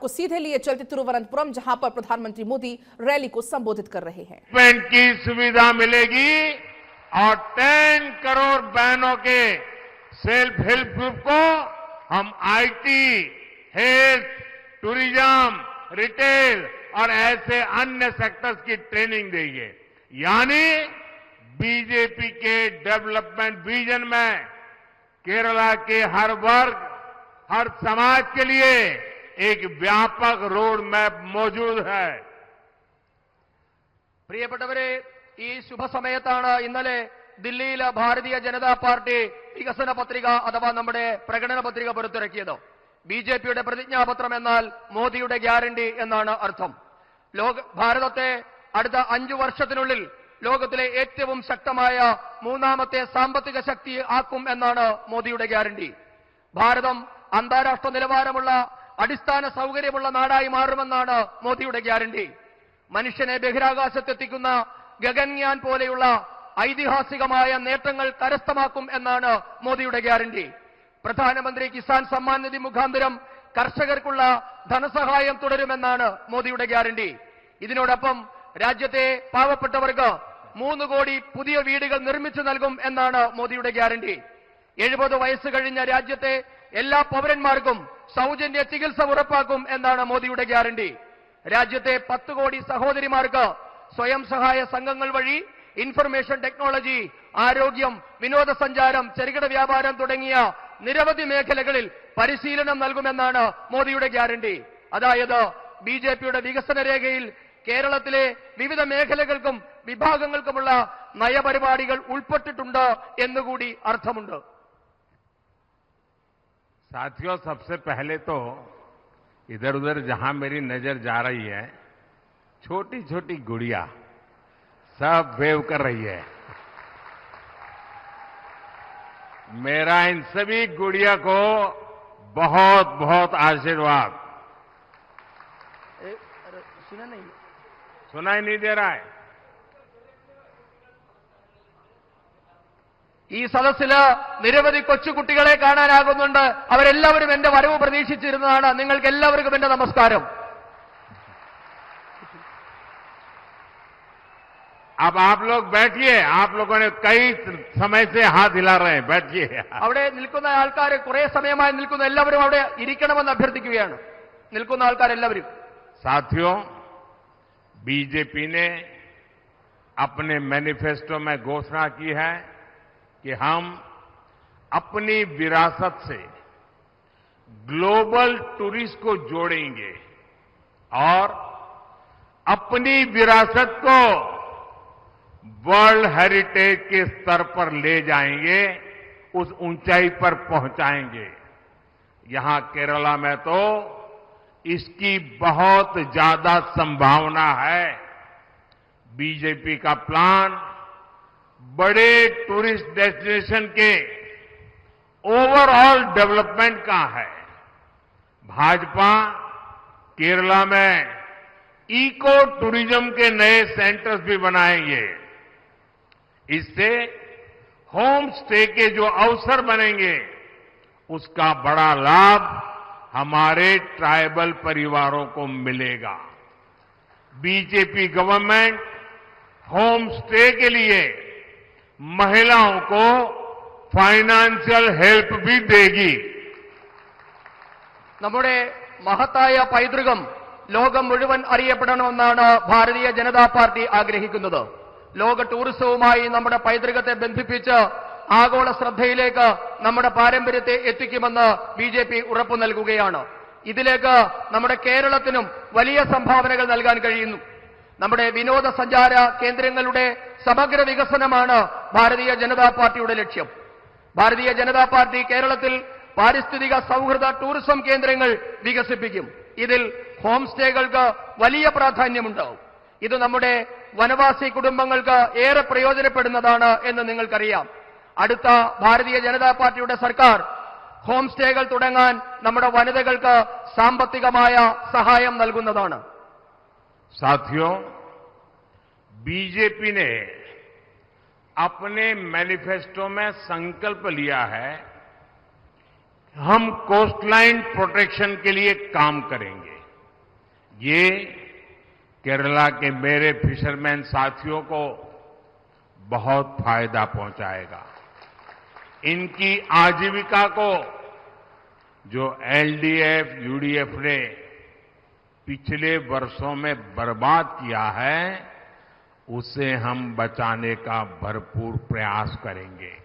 आपको सीधे लिए चलते तिरुवनंतपुरम, जहां पर प्रधानमंत्री मोदी रैली को संबोधित कर रहे हैं। पेमेंट की सुविधा मिलेगी और 10 करोड़ बहनों के सेल्फ हेल्प ग्रुप को हम आईटी, हेल्थ, टूरिज्म, रिटेल और ऐसे अन्य सेक्टर्स की ट्रेनिंग देंगे। यानी बीजेपी के डेवलपमेंट विजन में केरला के हर वर्ग, हर समाज के लिए एक व्यापक रोड मैप मौजूद है। പ്രിയപ്പെട്ടവരെ, ഈ ശുഭസമയത്താണ് ഇന്നലെ ദില്ലിയിൽ ഭാരതീയ ജനതാ പാർട്ടി വികസന പത്രിക അഥവാ നമ്മുടെ പ്രകടന പത്രിക പുറത്തിറക്കിയത്. ബിജെപിയുടെ പ്രതിജ്ഞാപത്രം എന്നാൽ മോദിയുടെ ഗ്യാരണ്ടി എന്നാണ് അർത്ഥം. ഭാരതത്തെ അടുത്ത 5 വർഷത്തിനുള്ളിൽ ലോകത്തിലെ ഏറ്റവും ശക്തമായ മൂന്നാമത്തെ സാമ്പത്തിക ശക്തി ആക്കും എന്നാണ് മോദിയുടെ ഗ്യാരണ്ടി. ഭാരതം അന്താരാഷ്ട്ര നിലവാരമുള്ള അടിസ്ഥാന സൗകര്യമുള്ള നാടായി മാറുമെന്നാണ് മോദിയുടെ ഗ്യാരണ്ടി. മനുഷ്യനെ ബഹിരാകാശത്തെത്തിക്കുന്ന ഗഗൻയാൻ പോലെയുള്ള ഐതിഹാസികമായ നേട്ടങ്ങൾ കരസ്ഥമാക്കും എന്നാണ് മോദിയുടെ ഗ്യാരണ്ടി. പ്രധാനമന്ത്രി കിസാൻ സമ്മാൻ നിധി മുഖാന്തരം കർഷകർക്കുള്ള ധനസഹായം തുടരുമെന്നാണ് മോദിയുടെ ഗ്യാരണ്ടി. ഇതിനോടൊപ്പം രാജ്യത്തെ പാവപ്പെട്ടവർക്ക് 3 കോടി പുതിയ വീടുകൾ നിർമ്മിച്ചു നൽകും എന്നാണ് മോദിയുടെ ഗ്യാരണ്ടി. 70 വയസ്സ് കഴിഞ്ഞ രാജ്യത്തെ എല്ലാ പൗരന്മാർക്കും സൗജന്യ ചികിത്സ ഉറപ്പാക്കും എന്നാണ് മോദിയുടെ ഗ്യാരണ്ടി. രാജ്യത്തെ 10 കോടി സഹോദരിമാർക്ക് സ്വയം സഹായ സംഘങ്ങൾ വഴി ഇൻഫർമേഷൻ ടെക്നോളജി, ആരോഗ്യം, വിനോദസഞ്ചാരം, ചെറുകിട വ്യാപാരം തുടങ്ങിയ നിരവധി മേഖലകളിൽ പരിശീലനം നൽകുമെന്നാണ് മോദിയുടെ ഗ്യാരണ്ടി. അതായത് ബിജെപിയുടെ വികസന രേഖയിൽ കേരളത്തിലെ വിവിധ മേഖലകൾക്കും വിഭാഗങ്ങൾക്കുമുള്ള നയപരിപാടികൾ ഉൾപ്പെട്ടിട്ടുണ്ട് എന്നുകൂടി അർത്ഥമുണ്ട്. साथियों, सबसे पहले तो इधर उधर जहां मेरी नजर जा रही है, छोटी छोटी गुड़िया सब वेव कर रही है। मेरा इन सभी गुड़िया को बहुत बहुत आशीर्वाद। सुनाई नहीं दे रहा है? ഈ സദസ്സില് നിരവധി കൊച്ചുകുട്ടികളെ കാണാനാകുന്നുണ്ട്. അവരെല്ലാവരും എന്റെ വരവ് പ്രതീക്ഷിച്ചിരുന്നതാണ്. നിങ്ങൾക്ക് എല്ലാവർക്കും എന്റെ നമസ്കാരം. अब आप लोग बैठिए. आप लोगों ने कई समय से हाथ हिला रहे हैं. बैठिए. അവിടെ നിൽക്കുന്ന ആൾക്കാർ കുറെ സമയമായി നിൽക്കുന്ന എല്ലാവരും അവിടെ ഇരിക്കണമെന്ന് അഭ്യർത്ഥിക്കുകയാണ്. നിൽക്കുന്ന ആൾക്കാരെല്ലാവരും. साथियों, बीजेपी ने अपने मैनिफेस्टो में घोषणा की है कि हम अपनी विरासत से ग्लोबल टूरिस्ट को जोड़ेंगे और अपनी विरासत को वर्ल्ड हेरिटेज के स्तर पर ले जाएंगे, उस ऊंचाई पर पहुंचाएंगे. यहां केरला में तो इसकी बहुत ज्यादा संभावना है. बीजेपी का प्लान बड़े टूरिस्ट डेस्टिनेशन के ओवरऑल डेवलपमेंट का है. भाजपा केरला में इको टूरिज्म के नए सेंटर्स भी बनाएंगे. इससे होम स्टे के जो अवसर बनेंगे, उसका बड़ा लाभ हमारे ट्राइबल परिवारों को मिलेगा. बीजेपी गवर्नमेंट होम स्टे के लिए महिलाओं को फाइनेंशियल हेल्प भी देगी. നമ്മുടെ മഹത്തായ പൈതൃകം ലോകം മുഴുവൻ അറിയപ്പെടണമെന്നാണ് ഭാരതീയ ജനതാ പാർട്ടി ആഗ്രഹിക്കുന്നത്. ലോക ടൂറിസവുമായി നമ്മുടെ പൈതൃകത്തെ ബന്ധിപ്പിച്ച് ആഗോള ശ്രദ്ധയിലേക്ക് നമ്മുടെ പാരമ്പര്യത്തെ എത്തിക്കുമെന്ന് ബിജെപി ഉറപ്പു നൽകുകയാണ്. ഇതിലേക്ക് നമ്മുടെ കേരളത്തിനും വലിയ സംഭാവനകൾ നൽകാൻ കഴിയുന്നു. നമ്മുടെ വിനോദസഞ്ചാര കേന്ദ്രങ്ങളുടെ സമഗ്ര വികസനമാണ് ഭാരതീയ ജനതാ പാർട്ടിയുടെ ലക്ഷ്യം. ഭാരതീയ ജനതാ പാർട്ടി കേരളത്തിൽ പാരിസ്ഥിതിക സൗഹൃദ ടൂറിസം കേന്ദ്രങ്ങൾ വികസിപ്പിക്കും. ഇതിൽ ഹോം സ്റ്റേകൾക്ക് വലിയ പ്രാധാന്യമുണ്ടാവും. ഇത് നമ്മുടെ വനവാസി കുടുംബങ്ങൾക്ക് ഏറെ പ്രയോജനപ്പെടുന്നതാണ് എന്ന് നിങ്ങൾക്കറിയാം. അടുത്ത ഭാരതീയ ജനതാ പാർട്ടിയുടെ സർക്കാർ ഹോം സ്റ്റേകൾ തുടങ്ങാൻ നമ്മുടെ വനിതകൾക്ക് സാമ്പത്തികമായ സഹായം നൽകുന്നതാണ്. साथियों, बीजेपी ने अपने मैनिफेस्टो में संकल्प लिया है, हम कोस्टलाइन प्रोटेक्शन के लिए काम करेंगे. ये केरला के मेरे फिशरमैन साथियों को बहुत फायदा पहुंचाएगा। इनकी आजीविका को जो एलडीएफ, यूडीएफ ने पिछले वर्षों में बर्बाद किया है, उसे हम बचाने का भरपूर प्रयास करेंगे।